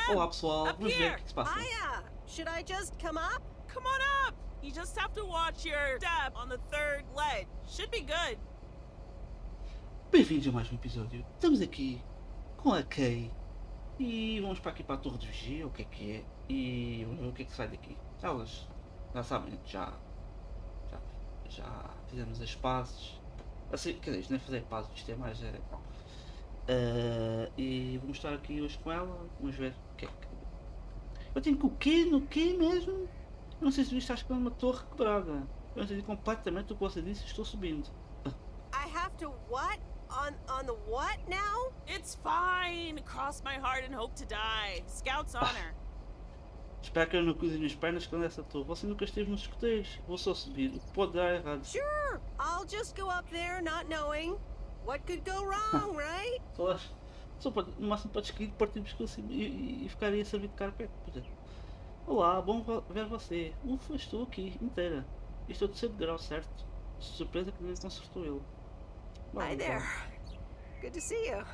Olá pessoal, Up vamos ver o here. que se passa. Hiya! Should I just come up? Come on up. You just have to watch your step on the third ledge. Should be good. Bem-vindos a mais um episódio. Estamos aqui com a Kay e vamos para aqui para a torre de vigia, o que é, e vamos ver o que é que sai daqui. Elas já sabem, já fizemos as pazes. Assim, quer dizer, isto não é fazer pazes, isto é mais. E vamos estar aqui hoje com ela, vamos ver o que é que. Eu tenho que o quê? No quê mesmo? Eu não sei se viste, acho que é uma torre quebrada. Eu não entendi completamente o que você disse, estou subindo. I have to what? On the what now? It's fine. Cross my heart and hope to die. Scout's honor. Espero que eu não cruze as minhas pernas quando essa torre. Você nunca esteve nos escoteiros. Vou só subir. O que pode dar errado? Sure, I'll just go up there not knowing. What could go wrong, right? Só pode, no máximo pode escolher partir do pescoço e ficar aí a servir de carpete. Olá, bom ver você. Ufa, estou aqui, inteira. Estou de 7 graus, certo? Surpresa que nem consertou ele. Hi there. Good to see you.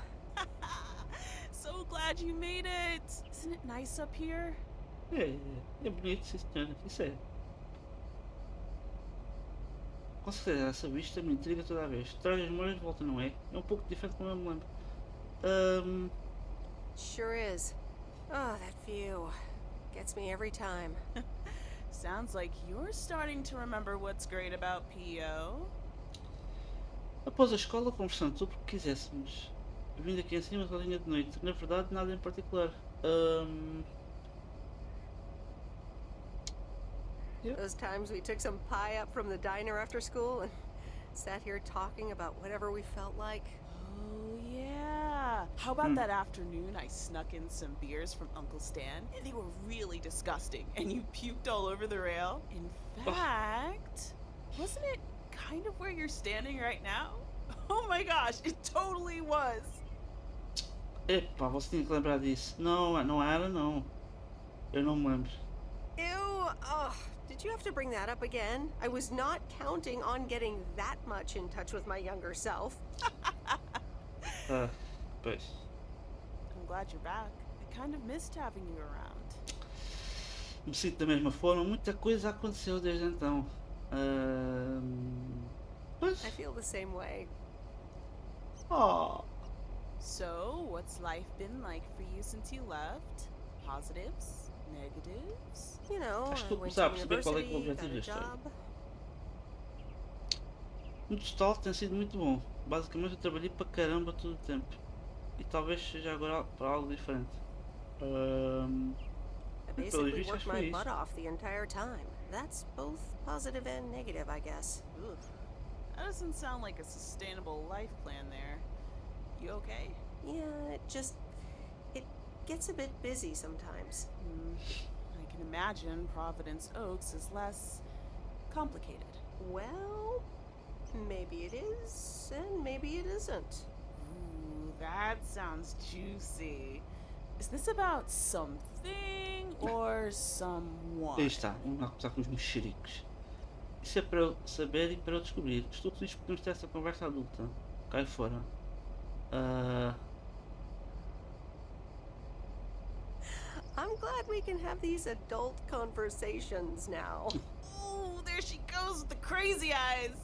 So glad you made it. Isn't it nice up here? É bonito, sim senhora. Isso é. Com certeza, essa vista me intriga toda a vez. Traz as memórias de volta, não é? É um pouco diferente como eu me lembro. Sure is. Oh, that view. Gets me every time. Sounds like you're starting to remember what's great about PO. Após a escola, conversando tudo o que quiséssemos. Vindo aqui em cima sozinha de noite. Na verdade, nada em particular. Those times we took some pie up from the diner after school and sat here talking about whatever we felt like. Oh, yeah. How about that afternoon I snuck in some beers from Uncle Stan? And they were really disgusting. And you puked all over the rail. In fact, wasn't it kind of where you're standing right now? Oh my gosh, it totally was. Epá, você tinha que lembrar disso. Não era não. Eu não me lembro. Ew, ugh. Did you have to bring that up again? I was not counting on getting that much in touch with my younger self. Pois. I'm glad you're back. I kind of missed having you around. Me sinto da mesma forma. Muita coisa aconteceu desde então. Pois. I feel the same way. Oh. So, what's life been like for you since you left? Positives? Negatives? You know, Acho que I vou went começar a to perceber qual é que é o university, objetivo got a desta história. job. No total tem sido muito bom. Basicamente eu trabalhei para caramba todo o tempo. E talvez seja agora para algo diferente. I basically worked my butt off the entire time. That's both positive and negative, I guess. Ugh. That doesn't sound like a sustainable life plan there. You okay? Yeah, it gets a bit busy sometimes. I can imagine Providence Oaks is less complicated. Well, maybe it is, and maybe it isn't. Ooh, that sounds juicy. Is this about something or someone? Aí está, vamos lá começar com os mexericos. Isso é para eu saber e para eu descobrir. Estou feliz por podemos ter essa conversa adulta. Cai fora. I'm glad we can have these adult conversations now. Oh, there she goes with the crazy eyes.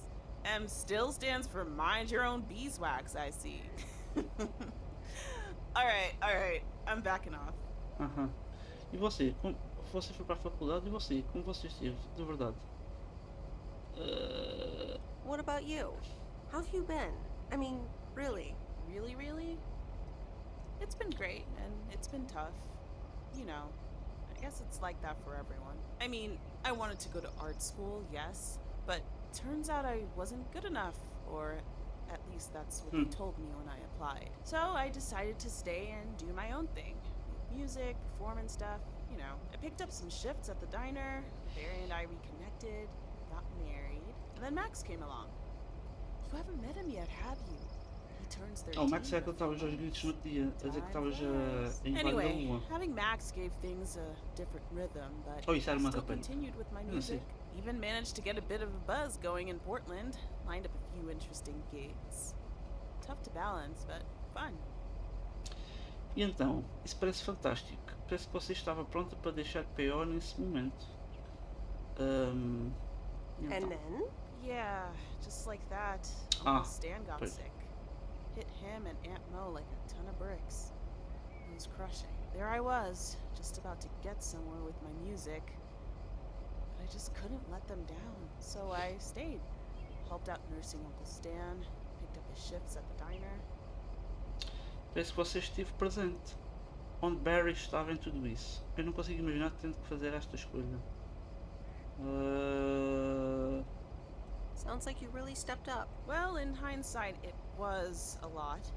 M still stands for mind your own beeswax, I see. Alright, I'm backing off. E você? Como você foi para a faculdade e você? Como você esteve? De verdade. What about you? How have you been? I mean, really? Really? It's been great, and it's been tough. You know, I guess it's like that for everyone. I mean, I wanted to go to art school, yes, but turns out I wasn't good enough, or at least that's what they told me when I applied. So I decided to stay and do my own thing. Music, performance stuff, you know. I picked up some shifts at the diner, Barry and I reconnected, got married, and then Max came along. You haven't met him yet, have you? He turns 13. Oh, Max é que estavas aos gritos no dia, a dizer que estavas a invadir a Anyway, lua. having Max gave things a different rhythm, but Oh, isso era uma still rapaz. continued with my Não music. sei. Even managed to get a bit of a buzz going in Portland. Lined up a few interesting gigs. Tough to balance, but fun. E então, isso parece fantástico. Parece que você estava pronta para deixar PO nesse momento. E And então, then? Yeah, just like that, Ah, Uncle Stan got pois. sick. Hit him and Aunt Mo like a ton of bricks. It was crushing. There I was, just about to get somewhere with my music. But I just couldn't let them down, so I stayed. Helped out nursing Uncle Stan, picked up his shifts at the diner. Parece que você esteve presente. Onde Barry estava em tudo isso. Eu não consigo imaginar tendo que fazer esta escolha. Sounds like you really stepped up. Well, in hindsight, it was a lot.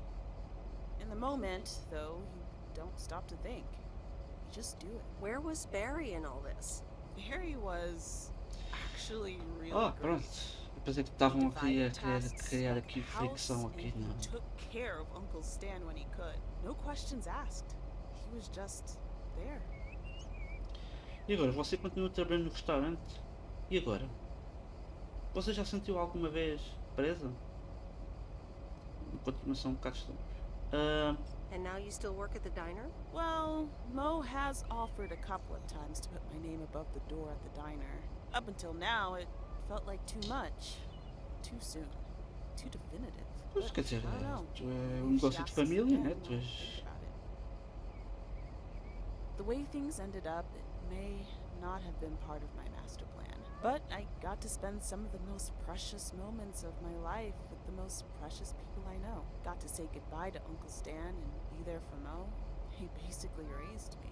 In the moment, though, you don't stop to think. You just do it. Where was Barry in all this? Harry was actually really Ah, great. pronto. Eu pensei que estavam a Divided criar tasks criar like aqui a fricção house, aqui, and he não. took care of Uncle Stan when he could. No questions asked. He was just there. E agora, você continua trabalhando no restaurante? E agora? Você já sentiu alguma vez presa? Continuação um bocado estranha. And now you still work at the diner? Well, Mo has offered a couple of times to put my name above the door at the diner. Up until now, it felt like too much. Too soon. Too definitive. Pois, But quer dizer, I don't know. tu é Maybe um she negócio de asks us família, again, né? and Tu I'll és... think about it. The way things ended up, it may not have been part of my master plan. But I got to spend some of the most precious moments of my life with the most precious people I know. Got to say goodbye to Uncle Stan and be there for Mo. He basically raised me.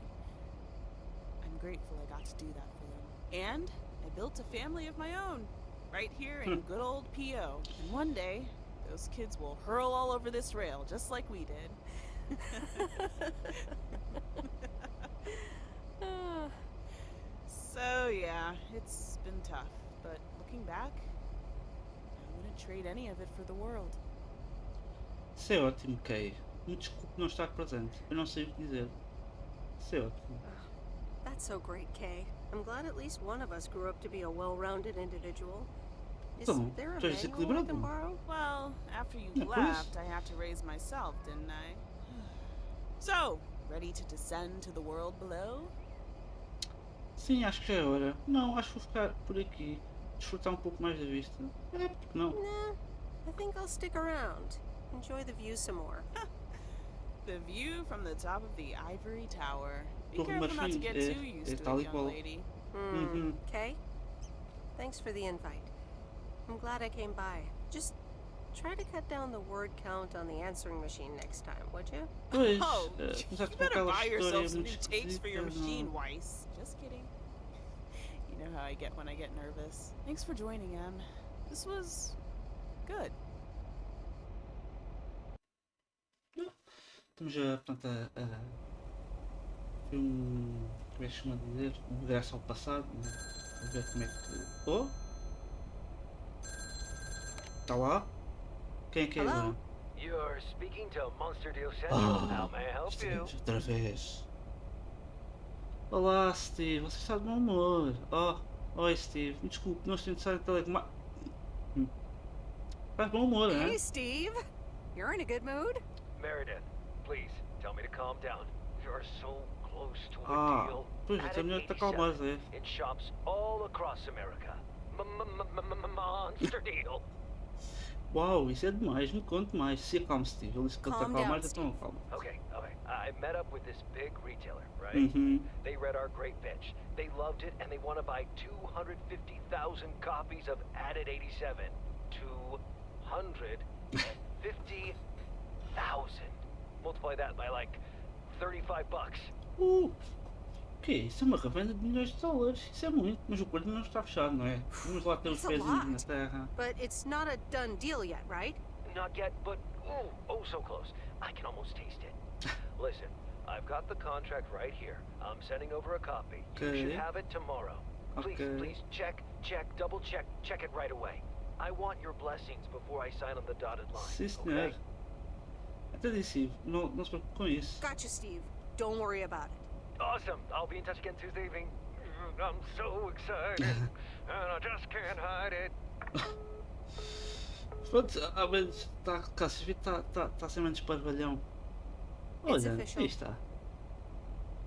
I'm grateful I got to do that for them. And I built a family of my own, right here in good old PO. And one day, those kids will hurl all over this rail, just like we did. So yeah, it's been tough, but looking back, I wouldn't trade any of it for the world. Isso é ótimo, Kay. Me desculpe não estar presente. Eu não sei o que dizer. Isso é ótimo. That's so great, Kay. I'm glad at least one of us grew up to be a well-rounded individual. Is Então, there a tu és manual I can desequilibrado. borrow? Well, after you Yeah, please. left, I had to raise myself, didn't I? So, ready to descend to the world below? Sim, acho que já é hora. Não, acho que vou ficar por aqui. Desfrutar um pouco mais da vista. É, porque não? Nah, I think I'll stick around. Enjoy the view some more. The view from the top of the ivory tower. Be Torre careful not to Marfim, get é- too used é to tal it, e qual. young lady. Uhum. Kay? Thanks for the invite. I'm glad I came by. Just try to cut down the word count on the answering machine next time, would you? Pois, Oh, apesar de you com better aquela buy história yourself some muito new tapes for your esquisita, machine, não. Weiss. Just kidding. You know how I get when I get nervous. Thanks for joining, Em. This was good. Estamos a, portanto, foi como é que se chama de dizer? Um regresso ao passado, né? A ver como é que... Oh? Está lá? Quem é que é Hello? agora? You're speaking to Monster Deal Central. How may I help you? Estamos outra vez. Olá, Steve, você está de mau humor. Oi, Steve, me desculpe, não estou interessado em telecomar. Faz bom humor, Hey, né? Steve. You're in a good mood? Meredith, please tell me to calm down. You're so close to a Ah, deal. pois, At então é melhor te 87 acalmar, é? in shops all across America. Monster Deal. Uau, isso é demais, me conte mais. Se acalme, Steve, ele disse que ele te Calm acalmar, down, então calma. Okay. I met up with this big retailer, right? Uhum. They read our great pitch. They loved it and they want to buy 250,000 copies of Added 87. 250,000. Multiply that by like $35. O que é isso? É uma revenda de milhões de dólares. Isso é muito, mas o acordo não está fechado, não é? Vamos lá ter os That's a pezinhos na lot. terra. But it's not a done deal yet, right? Not yet, but oh so close. I can almost taste it. Listen, I've got the contract right here. I'm sending over a copy. You should Okay. have it tomorrow. Please, Okay. please check, double check it right away. I want your blessings before I sign on the dotted line. Sim, senhor. Okay? Até disse, não se preocupe com isso. Gotcha, Steve. Don't worry about it. Awesome. I'll be in touch again Tuesday evening. I'm so excited, and I just can't hide it. Pronto, ao menos está cá, se está a ser menos parvalhão. It's Olha, official. aí está.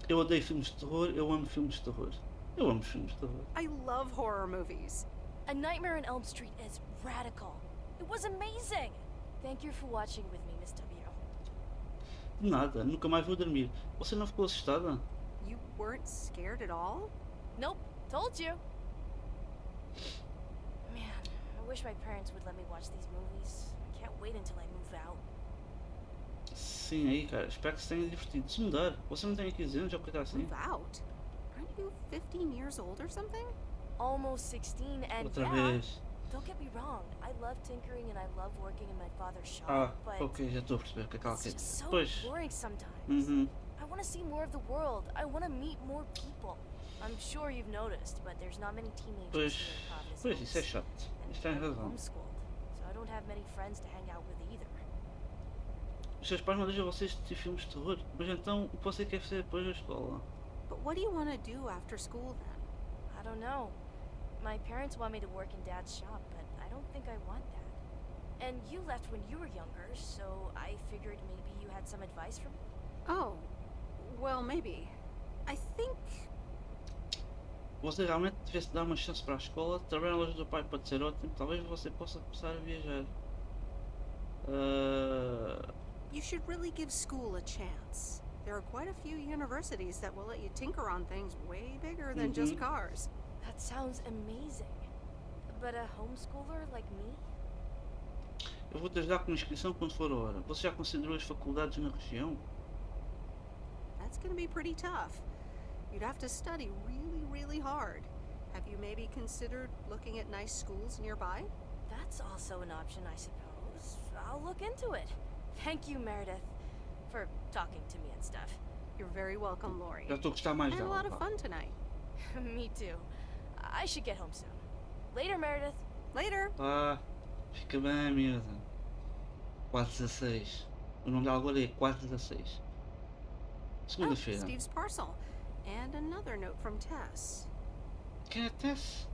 Eu odeio filmes de terror, eu amo filmes de terror. Eu amo filmes de terror. I love horror movies. A Nightmare on Elm Street is radical. It was amazing. Thank you for watching with me, Miss W. De nada, nunca mais vou dormir. Você não ficou assustada? You weren't scared at all? Nope, told you. Man, I wish my parents would let me watch these movies. I can't wait until I move out. Sim, aí cara, espero que se tenha divertido. Se mudar, você não tem aqui 15 anos ou coisa assim? Move out? Aren't you 15 years old or something? Almost 16, and Outra yeah, vez. don't get me wrong, I love tinkering and I love working in my father's shop, Ah, but ok, já estou a perceber o que é que ela it's quer just dizer. so Pois. boring sometimes. Uhum. I want to see more of the world. I want to meet more people. I'm sure you've noticed, but there's not many teenagers Pois, here in Providence pois, isso é Hills. chato. And Isto tem I'm razão. homeschooled, so I don't have many friends to hang out with either. Os seus pais não deixam vocês assistir filmes de terror? Mas então, o que você quer fazer depois da escola? But what do you want to do after school then? I don't know. My parents want me to work in Dad's shop, but I don't think I want that. And you left when you were younger, so I figured maybe you had some advice for me? Oh, well, maybe. I think. Você realmente devesse dar uma chance para a escola, trabalhar na loja do pai pode ser ótimo, talvez você possa começar a viajar. You should really give school a chance. There are quite a few universities that will let you tinker on things way bigger than just cars. That sounds amazing. But a homeschooler like me? Eu vou te ajudar com a inscrição quando for a hora. Você já considerou as faculdades na região? That's going to be pretty tough. You'd have to study really, really hard. Have you maybe considered looking at nice schools nearby? That's also an option, I suppose. I'll look into it. Thank you, Meredith, for talking to me and stuff. You're very welcome, Lori. Já estou a gostar mais I had a dela. lot of pá. fun tonight. Me too. I should get home soon. Later, Meredith. Later. Ah, fica bem, miúda. 4:16. O nome dela agora é 4:16. Oh, Segunda-feira. Steve's parcel. And another note from Tess. Quem é a Tess?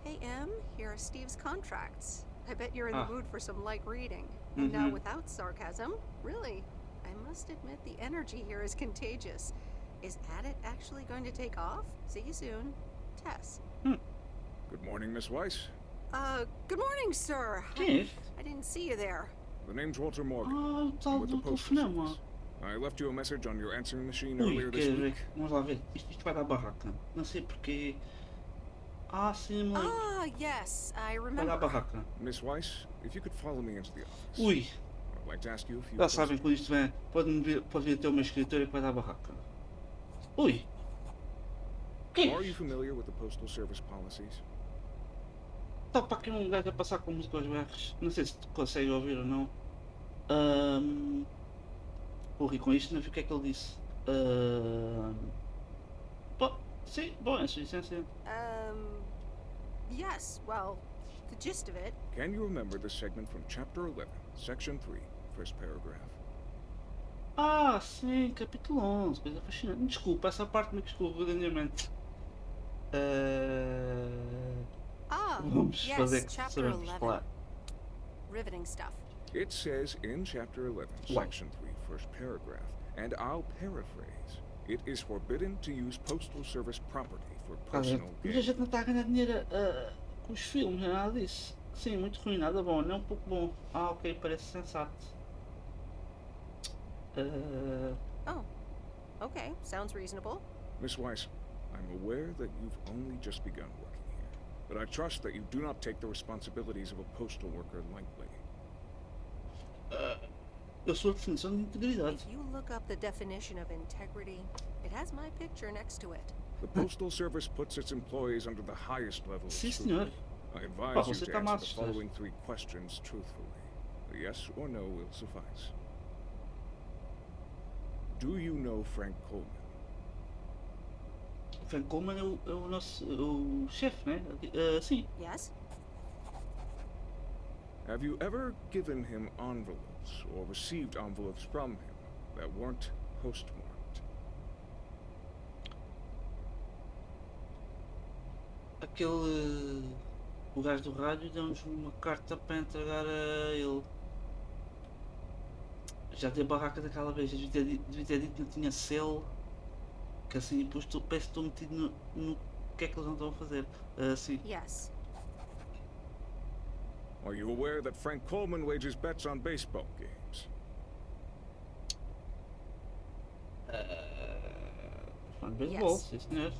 Hey, Em, here are Steve's contracts. I bet you're in Ah. the mood for some light reading. And now, Mhm. without sarcasm, really, I must admit the energy here is contagious. Is Adit actually going to take off? See you soon. Tess. Good morning, Miss Weiss. Good morning, sir. Quem é este? I didn't see you there. The name's Walter Morgan. Ah, o tal with do the Postal telefonema. Service. I left you a message on your answering machine Ui, earlier this quer ver? week. Vamos lá ver. Isto vai dar barraca. Não sei porquê. Ah, sim, me lembro. Ah, yes, I Vai dar remember. barraca. Miss Weiss, if you could follow me into the office. Ui, I'd like to ask you a few já sabem questions. quando isto vem. Pode vir ter uma escritora que vai dar barraca. Ui. Que é Are you isto? familiar with the Postal Service policies? Está para aqui um gajo a passar com música aos berros. Não sei se tu consegue ouvir ou não. Vou rir com isto, não vi o que é que ele disse. Bom, sim, bom, é sua essência. Yes, well, the gist of it. Can you remember the segment from Chapter 11, Section 3, first paragraph? Ah, sim, capítulo 11, coisa fascinante. Desculpa, essa parte me desculpa grandemente. Ah, Vamos fazer yes, que chapter sabemos 11. falar. Riveting stuff. It says in Chapter 11, Wow. Section 3, first paragraph, and I'll paraphrase. It is forbidden to use Postal Service property for personal Mas a gain. gente não está a ganhar dinheiro com os filmes, não é nada disso. Sim, muito ruim, nada bom, não é um pouco bom. Ah, ok, parece sensato. Oh, okay, sounds reasonable. Miss Weiss, I'm aware that you've only just begun working here, but I trust that you do not take the responsibilities of a postal worker lightly. Eu sou a definição de integridade. If you look up the definition of integrity, it has my picture next to it. The Postal Service puts its employees under the highest level of Sim, scrutiny. senhor. I advise Ah, you você to tá mal answer the assustado. following 3 questions truthfully. A yes or no will suffice. Do you know Frank Coleman? O Frank Coleman é o nosso o chefe, né? Sim. Yes? Have you ever given him envelopes or received envelopes from him that weren't postmarked? Aquele. O gajo do rádio deu-nos uma carta para entregar a ele. Já dei a barraca daquela vez, devia ter dito que não tinha selo, que assim depois parece que estou metido no que é que eles não estão a fazer. Sim. Yes. Are you aware that Frank Coleman wages bets on baseball games? Fã de beisebol, Yes. sim senhor.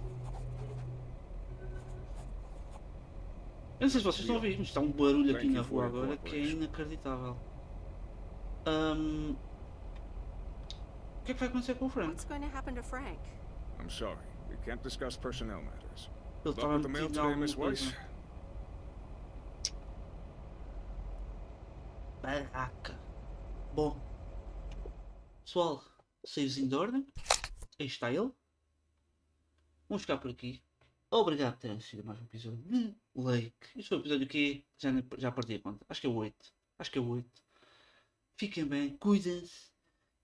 Eu não sei se vocês estão a ouvir, mas está um barulho aqui Thank na you for rua your agora que é cooperation. inacreditável. O que é que vai acontecer com o Frank? What's going to happen to Frank? I'm sorry, we can't discuss personnel matters. Ele Luck estava with the mail metido em today, alguma Miss coisa. Weiss? Barraca. Bom, pessoal, saiozinho de ordem. Aí está ele. Vamos ficar por aqui. Obrigado por terem assistido a mais um episódio de Lake. Este foi o episódio que já perdi a conta. Acho que é o 8. Acho que é o 8. Fiquem bem, cuidem-se.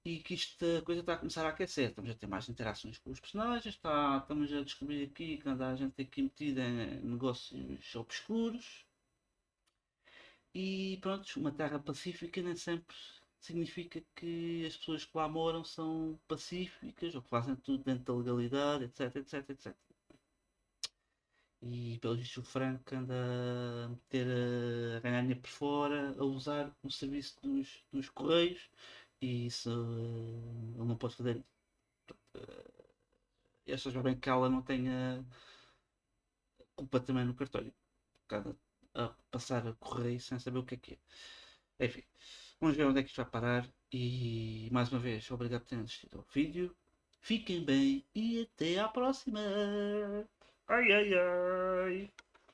E que esta coisa está a começar a aquecer. Estamos a ter mais interações com os personagens. Estamos a descobrir aqui que anda a gente aqui metida em negócios obscuros. E pronto, uma terra pacífica nem sempre significa que as pessoas que lá moram são pacíficas ou que fazem tudo dentro da legalidade, etc, etc, etc. E pelo visto o Frank anda a meter a ganhar dinheiro por fora, a usar o serviço dos correios e isso ele não pode fazer. E achas bem que ela não tenha culpa também no cartório. Cada a passar a correio sem saber o que é. Enfim, vamos ver onde é que isto vai parar. E mais uma vez, obrigado por terem assistido ao vídeo. Fiquem bem e até à próxima. Ai ai ai.